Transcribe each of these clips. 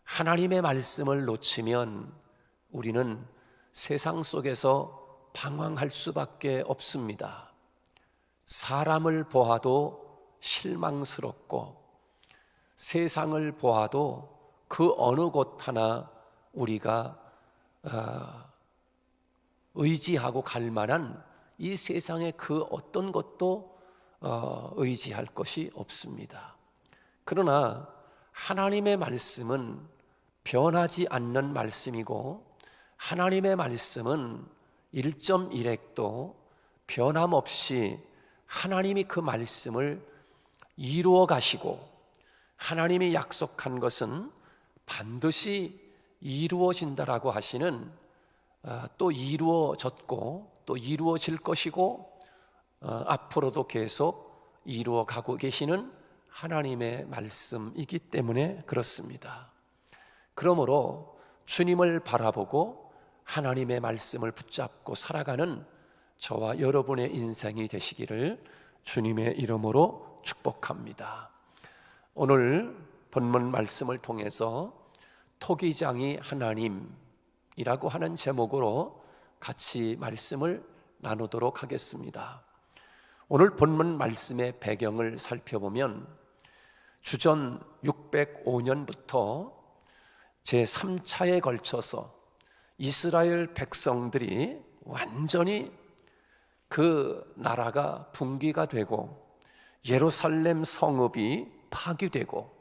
하나님의 말씀을 놓치면 우리는 세상 속에서 방황할 수밖에 없습니다. 사람을 보아도 실망스럽고 세상을 보아도 그 어느 곳 하나 우리가 의지하고 갈 만한 이 세상의 그 어떤 것도 의지할 것이 없습니다. 그러나 하나님의 말씀은 변하지 않는 말씀이고 하나님의 말씀은 1.1핵도 변함없이 하나님이 그 말씀을 이루어 가시고 하나님이 약속한 것은 반드시 이루어진다라고 하시는 또 이루어졌고 또 이루어질 것이고 앞으로도 계속 이루어가고 계시는 하나님의 말씀이기 때문에 그렇습니다. 그러므로 주님을 바라보고 하나님의 말씀을 붙잡고 살아가는 저와 여러분의 인생이 되시기를 주님의 이름으로 축복합니다. 오늘 본문 말씀을 통해서 토기장이 하나님이라고 하는 제목으로 같이 말씀을 나누도록 하겠습니다. 오늘 본문 말씀의 배경을 살펴보면 주전 605년부터 제3차에 걸쳐서 이스라엘 백성들이 완전히 그 나라가 붕괴가 되고 예루살렘 성읍이 파괴되고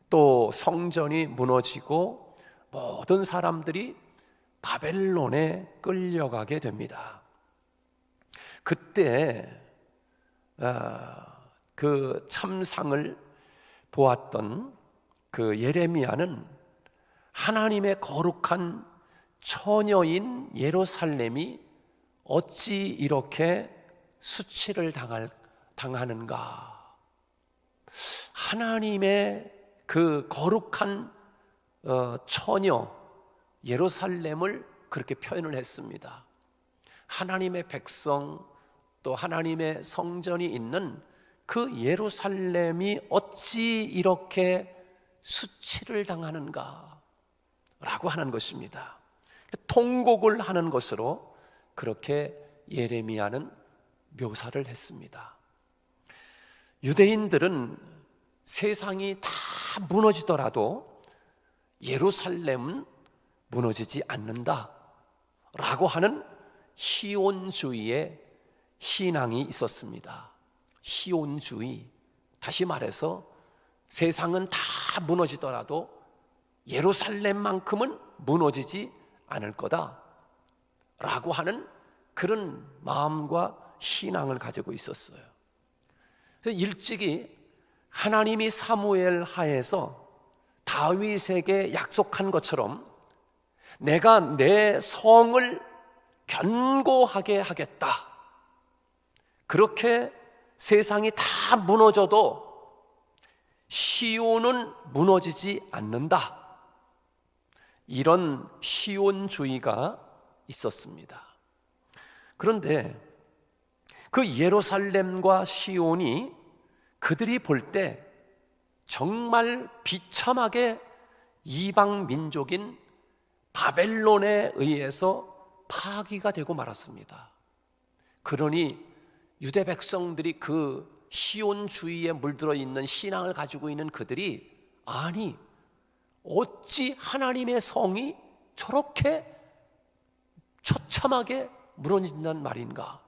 또 성전이 무너지고 모든 사람들이 바벨론에 끌려가게 됩니다. 그때 그 참상을 보았던 그 예레미야는 하나님의 거룩한 처녀인 예루살렘이 어찌 이렇게 수치를 당하는가? 하나님의 그 거룩한 처녀 예루살렘을 그렇게 표현을 했습니다. 하나님의 백성 또 하나님의 성전이 있는 그 예루살렘이 어찌 이렇게 수치를 당하는가 라고 하는 것입니다. 통곡을 하는 것으로 그렇게 예레미야는 묘사를 했습니다. 유대인들은 세상이 다 무너지더라도 예루살렘은 무너지지 않는다 라고 하는 희온주의의 신앙이 있었습니다. 희온주의, 다시 말해서 세상은 다 무너지더라도 예루살렘만큼은 무너지지 않을 거다 라고 하는 그런 마음과 신앙을 가지고 있었어요. 그래서 일찍이 하나님이 사무엘 하에서 다윗에게 약속한 것처럼 내가 내 성을 견고하게 하겠다, 그렇게 세상이 다 무너져도 시온은 무너지지 않는다, 이런 시온주의가 있었습니다. 그런데 그 예루살렘과 시온이 그들이 볼 때 정말 비참하게 이방 민족인 바벨론에 의해서 파괴가 되고 말았습니다. 그러니 유대 백성들이 그 시온주의에 물들어 있는 신앙을 가지고 있는 그들이, 아니 어찌 하나님의 성이 저렇게 처참하게 무너진단 말인가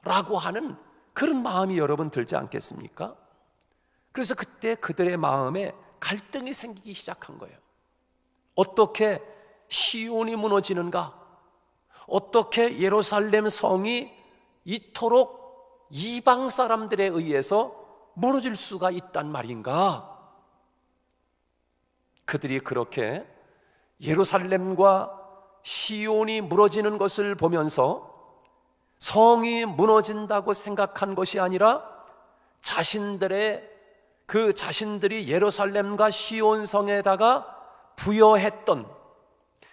라고 하는 그런 마음이 여러분 들지 않겠습니까? 그래서 그때 그들의 마음에 갈등이 생기기 시작한 거예요. 어떻게 시온이 무너지는가? 어떻게 예루살렘 성이 이토록 이방 사람들에 의해서 무너질 수가 있단 말인가? 그들이 그렇게 예루살렘과 시온이 무너지는 것을 보면서 성이 무너진다고 생각한 것이 아니라 자신들이 예루살렘과 시온 성에다가 부여했던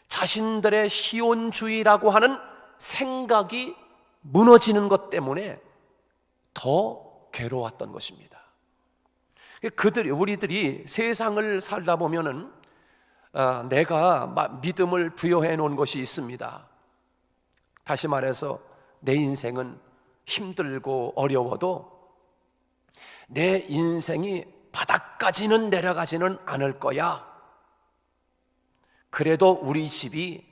자신들의 시온주의라고 하는 생각이 무너지는 것 때문에 더 괴로웠던 것입니다. 우리들이 세상을 살다 보면은 내가 믿음을 부여해 놓은 것이 있습니다. 다시 말해서 내 인생은 힘들고 어려워도 내 인생이 바닥까지는 내려가지는 않을 거야. 그래도 우리 집이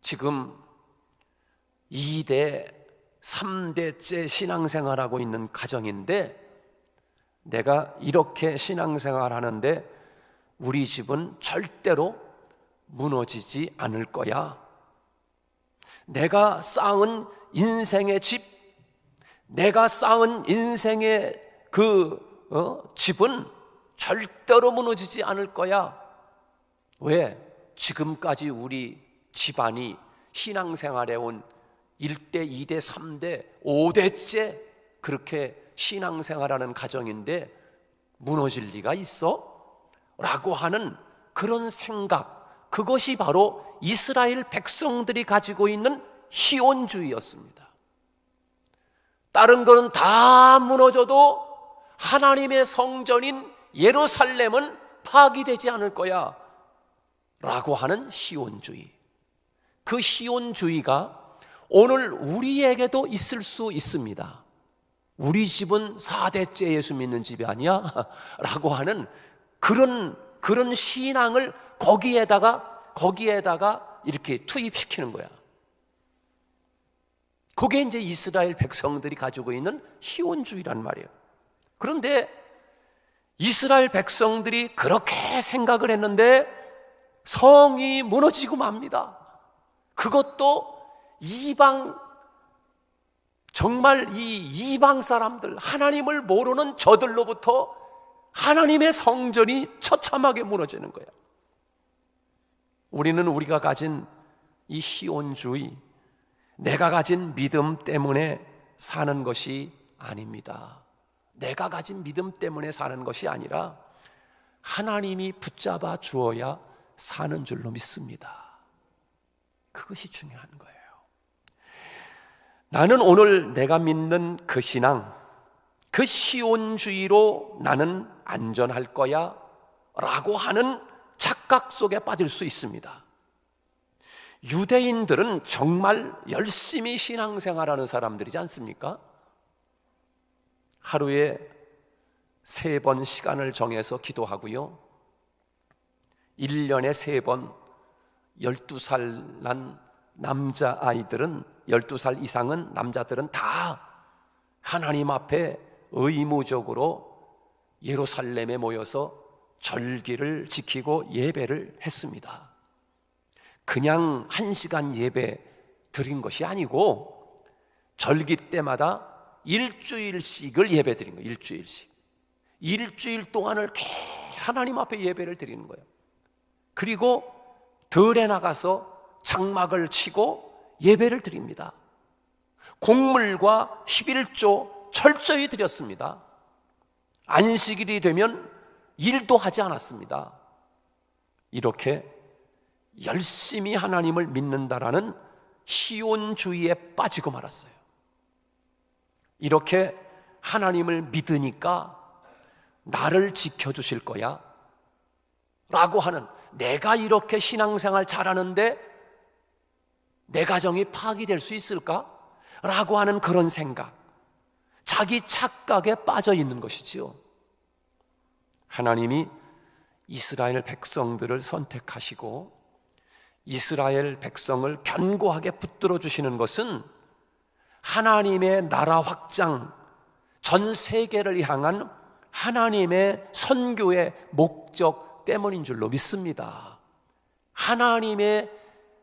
지금 2대, 3대째 신앙생활하고 있는 가정인데 내가 이렇게 신앙생활하는데 우리 집은 절대로 무너지지 않을 거야. 내가 쌓은 인생의 집, 내가 쌓은 인생의 집은 절대로 무너지지 않을 거야. 왜? 지금까지 우리 집안이 신앙생활해온 1대, 2대, 3대, 5대째 그렇게 신앙생활하는 가정인데 무너질 리가 있어? 라고 하는 그런 생각, 그것이 바로 이스라엘 백성들이 가지고 있는 시온주의였습니다. 다른 것은 다 무너져도 하나님의 성전인 예루살렘은 파기되지 않을 거야 라고 하는 시온주의. 그 시온주의가 오늘 우리에게도 있을 수 있습니다. 우리 집은 4대째 예수 믿는 집이 아니야? 라고 하는 그런 신앙을 거기에다가 이렇게 투입시키는 거야. 그게 이제 이스라엘 백성들이 가지고 있는 시온주의란 말이에요. 그런데 이스라엘 백성들이 그렇게 생각을 했는데 성이 무너지고 맙니다. 그것도 정말 이 이방 사람들, 하나님을 모르는 저들로부터 하나님의 성전이 처참하게 무너지는 거예요. 우리는 우리가 가진 이 시온주의, 내가 가진 믿음 때문에 사는 것이 아닙니다. 내가 가진 믿음 때문에 사는 것이 아니라 하나님이 붙잡아 주어야 사는 줄로 믿습니다. 그것이 중요한 거예요. 나는 오늘 내가 믿는 그 신앙, 그 시온주의로 나는 안전할 거야 라고 하는 착각 속에 빠질 수 있습니다. 유대인들은 정말 열심히 신앙생활하는 사람들이지 않습니까? 하루에 3번 시간을 정해서 기도하고요, 1년에 3번 12살 난 남자아이들은 12살 이상은 남자들은 다 하나님 앞에 의무적으로 예루살렘에 모여서 절기를 지키고 예배를 했습니다. 그냥 1시간 예배 드린 것이 아니고 절기 때마다 일주일씩을 예배 드린 거예요. 일주일 동안을 하나님 앞에 예배를 드리는 거예요. 그리고 들에 나가서 장막을 치고 예배를 드립니다. 곡물과 11조 철저히 드렸습니다. 안식일이 되면 일도 하지 않았습니다. 이렇게 열심히 하나님을 믿는다라는 시온주의에 빠지고 말았어요. 이렇게 하나님을 믿으니까 나를 지켜주실 거야 라고 하는, 내가 이렇게 신앙생활 잘하는데 내 가정이 파괴될 수 있을까? 라고 하는 그런 생각, 자기 착각에 빠져 있는 것이지요. 하나님이 이스라엘 백성들을 선택하시고 이스라엘 백성을 견고하게 붙들어 주시는 것은 하나님의 나라 확장, 전 세계를 향한 하나님의 선교의 목적 때문인 줄로 믿습니다. 하나님의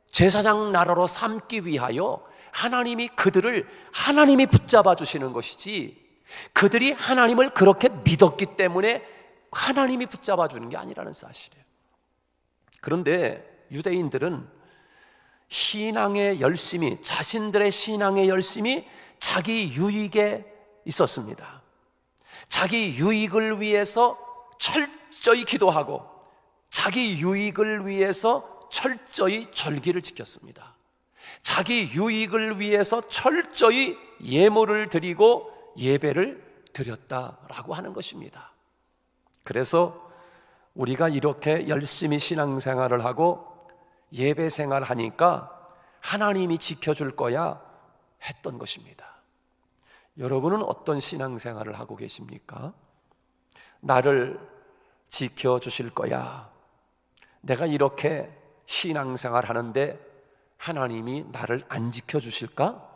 제사장 나라로 삼기 위하여 하나님이 그들을 하나님이 붙잡아 주시는 것이지, 그들이 하나님을 그렇게 믿었기 때문에 하나님이 붙잡아 주는 게 아니라는 사실이에요. 그런데 유대인들은 신앙의 열심이, 자신들의 신앙의 열심이 자기 유익에 있었습니다. 자기 유익을 위해서 철저히 기도하고 자기 유익을 위해서 철저히 절기를 지켰습니다. 자기 유익을 위해서 철저히 예물을 드리고 예배를 드렸다라고 하는 것입니다. 그래서 우리가 이렇게 열심히 신앙생활을 하고 예배 생활을 하니까 하나님이 지켜줄 거야 했던 것입니다. 여러분은 어떤 신앙생활을 하고 계십니까? 나를 지켜주실 거야. 내가 이렇게 신앙생활 하는데 하나님이 나를 안 지켜주실까?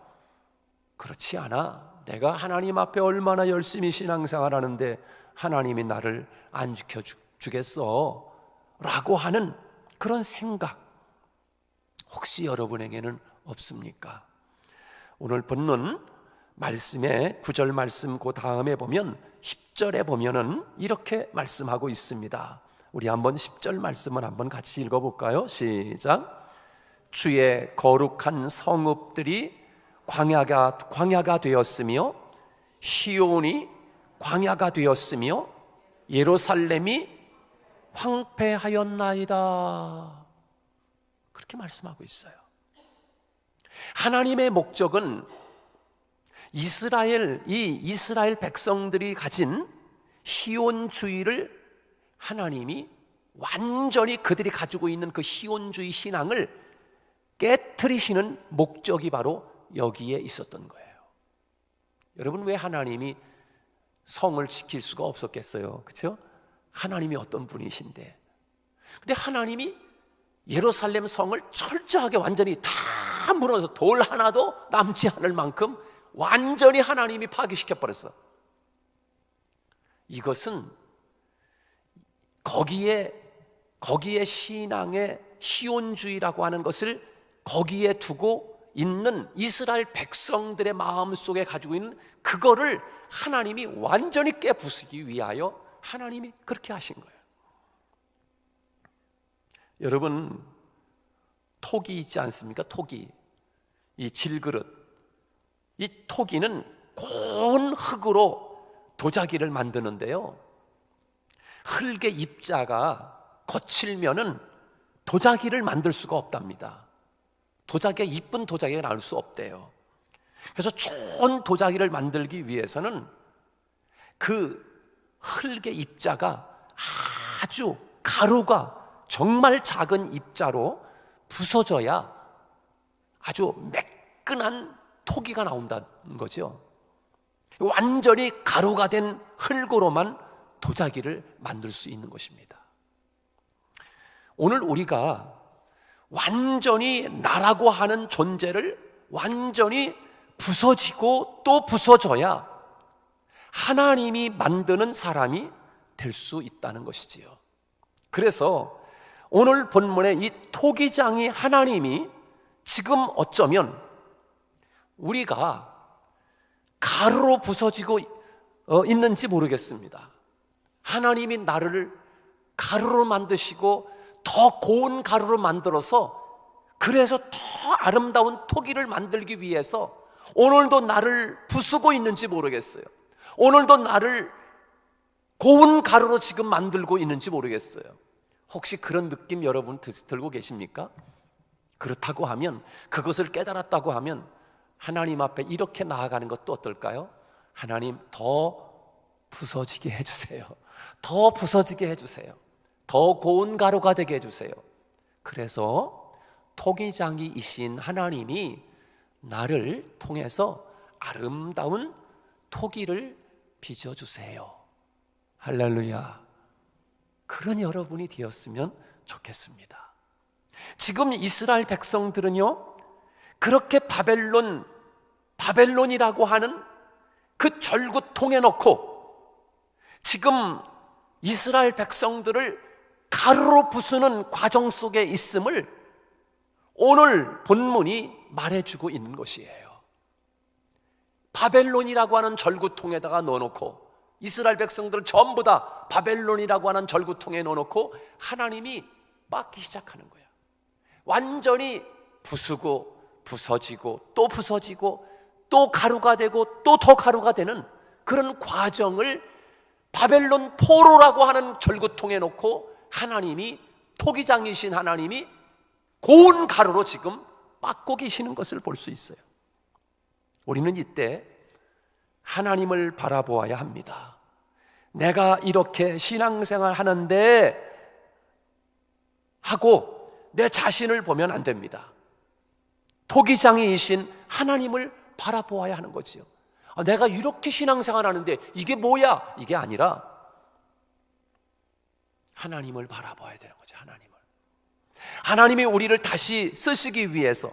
그렇지 않아. 내가 하나님 앞에 얼마나 열심히 신앙생활 하는데 하나님이 나를 안 지켜주겠어? 라고 하는 그런 생각, 혹시 여러분에게는 없습니까? 오늘 본문 말씀의 9절 말씀 그 다음에 보면 10절에 보면은 이렇게 말씀하고 있습니다. 우리 한번 10절 말씀을 한번 같이 읽어볼까요? 시작. 주의 거룩한 성읍들이 광야가 되었으며 시온이 광야가 되었으며 예루살렘이 황폐하였나이다. 그렇게 말씀하고 있어요. 하나님의 목적은 이스라엘 백성들이 가진 시온주의를 하나님이 완전히 그들이 가지고 있는 그 시온주의 신앙을 깨트리시는 목적이 바로 여기에 있었던 거예요. 여러분, 왜 하나님이 성을 지킬 수가 없었겠어요? 그렇죠? 하나님이 어떤 분이신데. 근데 하나님이 예루살렘 성을 철저하게 완전히 다 무너져서 돌 하나도 남지 않을 만큼 완전히 하나님이 파괴시켜 버렸어. 이것은 거기에 신앙의 시온주의라고 하는 것을 거기에 두고 있는 이스라엘 백성들의 마음속에 가지고 있는 그거를 하나님이 완전히 깨부수기 위하여 하나님이 그렇게 하신 거예요. 여러분, 톡이 있지 않습니까? 톡이, 이 질그릇, 이 톡이는 고운 흙으로 도자기를 만드는데요, 흙의 입자가 거칠면은 도자기를 만들 수가 없답니다. 도자기가 이쁜 도자기가 나올 수 없대요. 그래서 좋은 도자기를 만들기 위해서는 그 흙의 입자가 아주 가루가 정말 작은 입자로 부서져야 아주 매끈한 토기가 나온다는 거죠. 완전히 가루가 된 흙으로만 도자기를 만들 수 있는 것입니다. 오늘 우리가 완전히 나라고 하는 존재를 완전히 부서지고 또 부서져야 하나님이 만드는 사람이 될 수 있다는 것이지요. 그래서 오늘 본문의 이 토기장이 하나님이 지금 어쩌면 우리가 가루로 부서지고 있는지 모르겠습니다. 하나님이 나를 가루로 만드시고 더 고운 가루로 만들어서 그래서 더 아름다운 토기를 만들기 위해서 오늘도 나를 부수고 있는지 모르겠어요. 오늘도 나를 고운 가루로 지금 만들고 있는지 모르겠어요. 혹시 그런 느낌 여러분 들고 계십니까? 그렇다고 하면, 그것을 깨달았다고 하면 하나님 앞에 이렇게 나아가는 것도 어떨까요? 하나님, 더 부서지게 해주세요. 더 부서지게 해주세요. 더 고운 가루가 되게 해주세요. 그래서 토기장이이신 하나님이 나를 통해서 아름다운 토기를 빚어주세요. 할렐루야. 그런 여러분이 되었으면 좋겠습니다. 지금 이스라엘 백성들은요, 그렇게 바벨론이라고 하는 그 절구통에 넣고 지금 이스라엘 백성들을 가루로 부수는 과정 속에 있음을 오늘 본문이 말해주고 있는 것이에요. 바벨론이라고 하는 절구통에다가 넣어놓고 이스라엘 백성들을 전부 다 바벨론이라고 하는 절구통에 넣어놓고 하나님이 빻기 시작하는 거야. 완전히 부수고 부서지고 또 부서지고 또 가루가 되고 또 더 가루가 되는 그런 과정을 바벨론 포로라고 하는 절구통에 놓고 하나님이, 토기장이신 하나님이 고운 가루로 지금 빻고 계시는 것을 볼 수 있어요. 우리는 이때 하나님을 바라보아야 합니다. 내가 이렇게 신앙생활 하는데 하고 내 자신을 보면 안 됩니다. 토기장이이신 하나님을 바라보아야 하는 거지요. 내가 이렇게 신앙생활 하는데 이게 뭐야? 이게 아니라 하나님을 바라봐야 되는 거죠. 하나님이 우리를 다시 쓰시기 위해서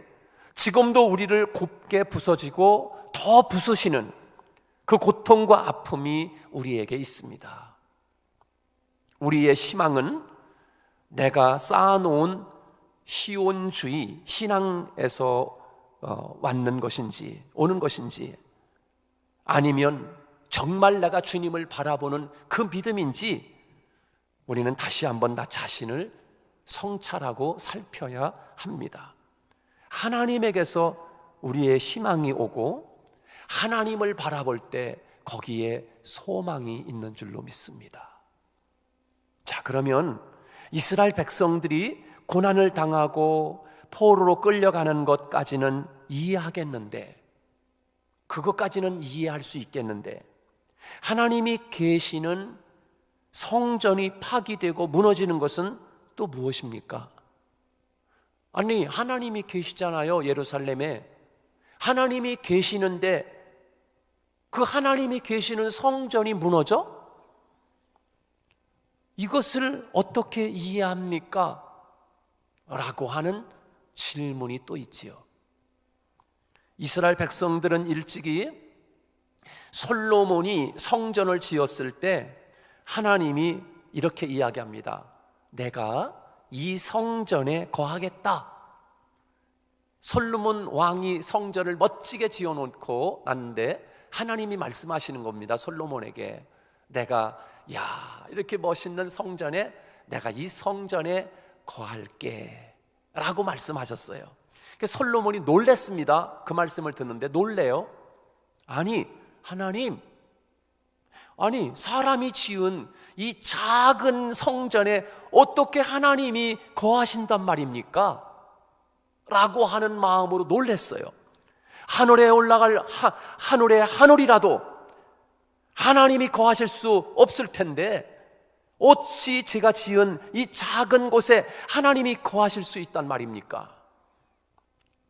지금도 우리를 곱게 부서지고 더 부수시는 그 고통과 아픔이 우리에게 있습니다. 우리의 희망은 내가 쌓아놓은 시온주의 신앙에서 오는 것인지 아니면 정말 내가 주님을 바라보는 그 믿음인지 우리는 다시 한번 나 자신을 성찰하고 살펴야 합니다. 하나님에게서 우리의 희망이 오고 하나님을 바라볼 때 거기에 소망이 있는 줄로 믿습니다. 자, 그러면 이스라엘 백성들이 고난을 당하고 포로로 끌려가는 것까지는 이해하겠는데, 그것까지는 이해할 수 있겠는데, 하나님이 계시는 성전이 파기되고 무너지는 것은 또 무엇입니까? 아니, 하나님이 계시잖아요. 예루살렘에 하나님이 계시는데 그 하나님이 계시는 성전이 무너져? 이것을 어떻게 이해합니까? 라고 하는 질문이 또 있지요. 이스라엘 백성들은 일찍이 솔로몬이 성전을 지었을 때 하나님이 이렇게 이야기합니다. 내가 이 성전에 거하겠다. 솔로몬 왕이 성전을 멋지게 지어놓고 났는데 하나님이 말씀하시는 겁니다. 솔로몬에게 내가 이렇게 멋있는 성전에 내가 이 성전에 거할게 라고 말씀하셨어요. 솔로몬이 놀랬습니다. 그 말씀을 듣는데 놀래요. 아니 하나님, 사람이 지은 이 작은 성전에 어떻게 하나님이 거하신단 말입니까? 라고 하는 마음으로 놀랬어요. 하늘에 올라갈 하늘이라도 하나님이 거하실 수 없을 텐데 어찌 제가 지은 이 작은 곳에 하나님이 거하실 수 있단 말입니까?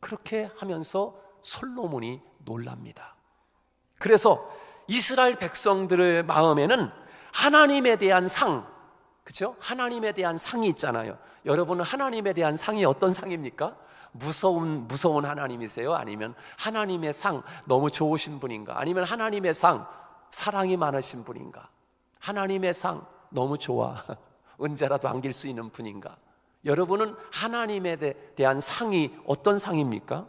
그렇게 하면서 솔로몬이 놀랍니다. 그래서 이스라엘 백성들의 마음에는 하나님에 대한 상, 그렇죠? 하나님에 대한 상이 있잖아요. 여러분은 하나님에 대한 상이 어떤 상입니까? 무서운 하나님이세요? 아니면 하나님의 상 너무 좋으신 분인가? 아니면 하나님의 상 사랑이 많으신 분인가? 하나님의 상 너무 좋아 언제라도 안길 수 있는 분인가? 여러분은 하나님에 대한 상이 어떤 상입니까?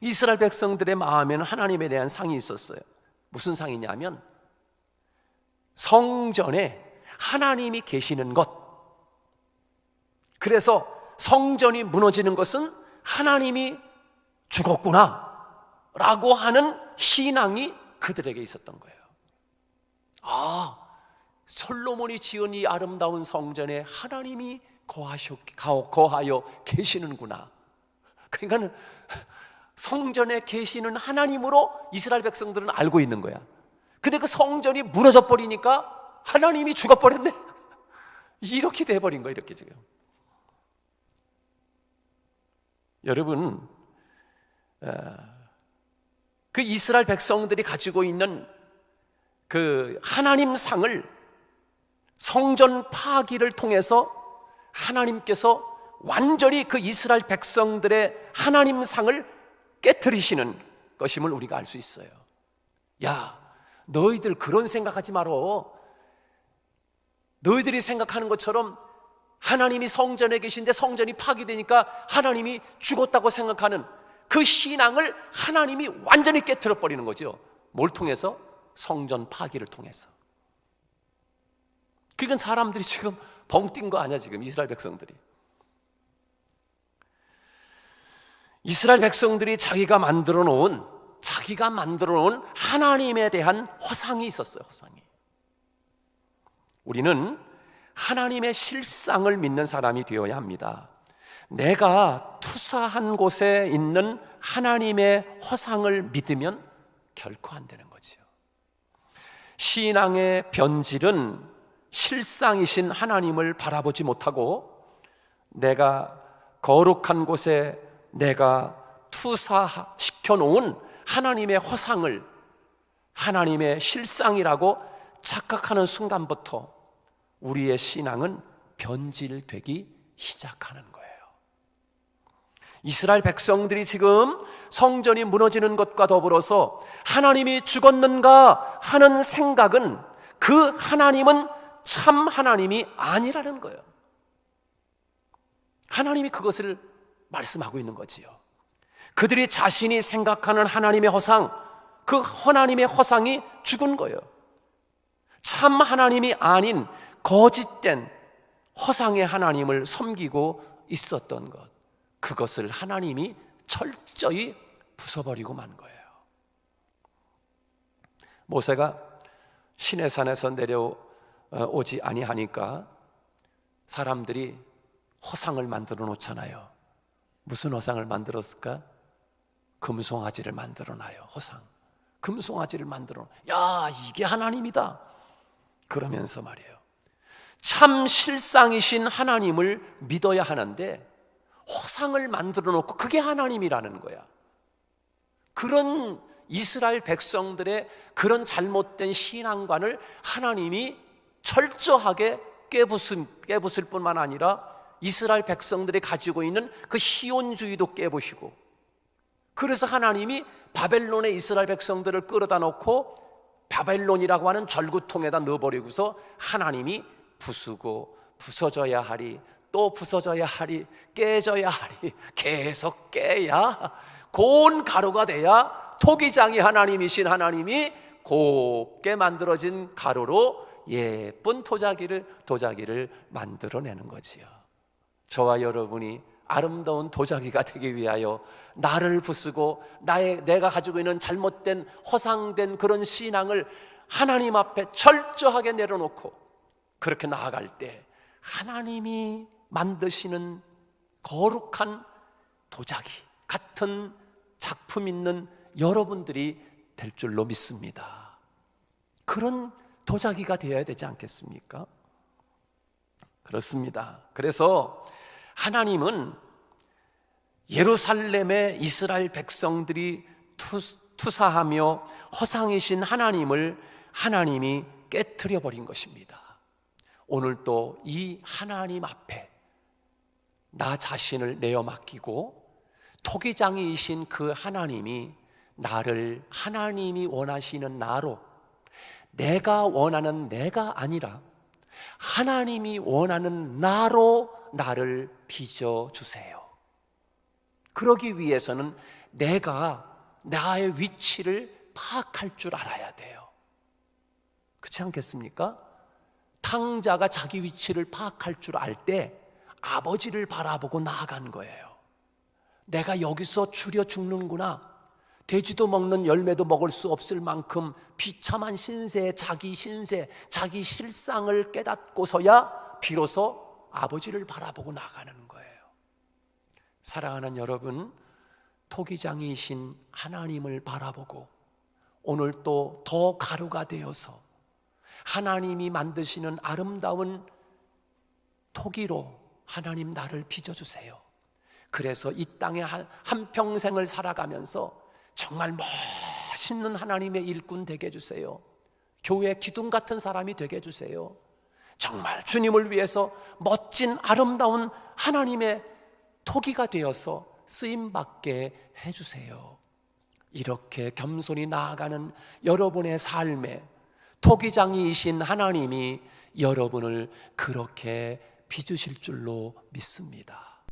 이스라엘 백성들의 마음에는 하나님에 대한 상이 있었어요. 무슨 상이냐면 성전에 하나님이 계시는 것. 그래서 성전이 무너지는 것은 하나님이 죽었구나 라고 하는 신앙이 그들에게 있었던 거예요. 솔로몬이 지은 이 아름다운 성전에 하나님이 거하여 계시는구나. 그러니까 성전에 계시는 하나님으로 이스라엘 백성들은 알고 있는 거야. 근데 그 성전이 무너져 버리니까 하나님이 죽어버렸네. 이렇게 돼버린 거예요. 이렇게 지금. 여러분, 그 이스라엘 백성들이 가지고 있는 그 하나님 상을 성전 파기를 통해서 하나님께서 완전히 그 이스라엘 백성들의 하나님 상을 깨트리시는 것임을 우리가 알 수 있어요. 야, 너희들 그런 생각하지 말어. 너희들이 생각하는 것처럼 하나님이 성전에 계신데 성전이 파괴되니까 하나님이 죽었다고 생각하는 그 신앙을 하나님이 완전히 깨트려 버리는 거죠. 뭘 통해서? 성전 파괴를 통해서. 그러니까 사람들이 지금 벙 뛴 거 아니야, 지금 이스라엘 백성들이. 이스라엘 백성들이 자기가 만들어 놓은 하나님에 대한 허상이 있었어요. 허상이. 우리는 하나님의 실상을 믿는 사람이 되어야 합니다. 내가 투사한 곳에 있는 하나님의 허상을 믿으면 결코 안 되는 거죠. 신앙의 변질은 실상이신 하나님을 바라보지 못하고 내가 거룩한 곳에 내가 투사시켜 놓은 하나님의 허상을 하나님의 실상이라고 착각하는 순간부터 우리의 신앙은 변질되기 시작하는 거예요. 이스라엘 백성들이 지금 성전이 무너지는 것과 더불어서 하나님이 죽었는가 하는 생각은 그 하나님은 참 하나님이 아니라는 거예요. 하나님이 그것을 말씀하고 있는 거지요. 그들이 자신이 생각하는 하나님의 허상, 그 하나님의 허상이 죽은 거예요. 참 하나님이 아닌 거짓된 허상의 하나님을 섬기고 있었던 것, 그것을 하나님이 철저히 부숴버리고 만 거예요. 모세가 시내산에서 내려오지 아니하니까 사람들이 허상을 만들어 놓잖아요. 무슨 허상을 만들었을까? 금송아지를 만들어 놔요. 허상, 금송아지를 만들어, 야, 이게 하나님이다 그러면서 말이에요, 참 실상이신 하나님을 믿어야 하는데 허상을 만들어 놓고 그게 하나님이라는 거야. 그런 이스라엘 백성들의 그런 잘못된 신앙관을 하나님이 철저하게 깨부술 뿐만 아니라 이스라엘 백성들이 가지고 있는 그 시온주의도 깨부시고, 그래서 하나님이 바벨론에 이스라엘 백성들을 끌어다 놓고 바벨론이라고 하는 절구통에다 넣어버리고서 하나님이 부수고 부서져야 하리, 또 부서져야 하리, 깨져야 하리, 계속 깨야 고운 가루가 돼야 토기장이 하나님이신 하나님이 곱게 만들어진 가루로 예쁜 도자기를 만들어내는 거지요. 저와 여러분이 아름다운 도자기가 되기 위하여 나를 부수고 내가 가지고 있는 잘못된 허상된 그런 신앙을 하나님 앞에 철저하게 내려놓고 그렇게 나아갈 때 하나님이 만드시는 거룩한 도자기 같은 작품 있는 여러분들이 될 줄로 믿습니다. 그런 도자기가 되어야 되지 않겠습니까? 그렇습니다. 그래서 하나님은 예루살렘의 이스라엘 백성들이 투사하며 허상이신 하나님이 깨트려 버린 것입니다. 오늘 또 이 하나님 앞에 나 자신을 내어 맡기고 토기장이이신 그 하나님이 나를 하나님이 원하시는 나로, 내가 원하는 내가 아니라 하나님이 원하는 나로 나를 빚어주세요. 그러기 위해서는 내가 나의 위치를 파악할 줄 알아야 돼요. 그렇지 않겠습니까? 탕자가 자기 위치를 파악할 줄 알 때 아버지를 바라보고 나아간 거예요. 내가 여기서 추려 죽는구나, 돼지도 먹는 열매도 먹을 수 없을 만큼 비참한 신세, 자기 실상을 깨닫고서야 비로소 아버지를 바라보고 나가는 거예요. 사랑하는 여러분, 토기장이신 하나님을 바라보고 오늘 또 더 가루가 되어서 하나님이 만드시는 아름다운 토기로 하나님 나를 빚어주세요. 그래서 이 땅에 한평생을 살아가면서 정말 멋있는 하나님의 일꾼 되게 해주세요. 교회 기둥 같은 사람이 되게 해주세요. 정말 주님을 위해서 멋진 아름다운 하나님의 토기가 되어서 쓰임받게 해주세요. 이렇게 겸손히 나아가는 여러분의 삶에 토기장이이신 하나님이 여러분을 그렇게 빚으실 줄로 믿습니다.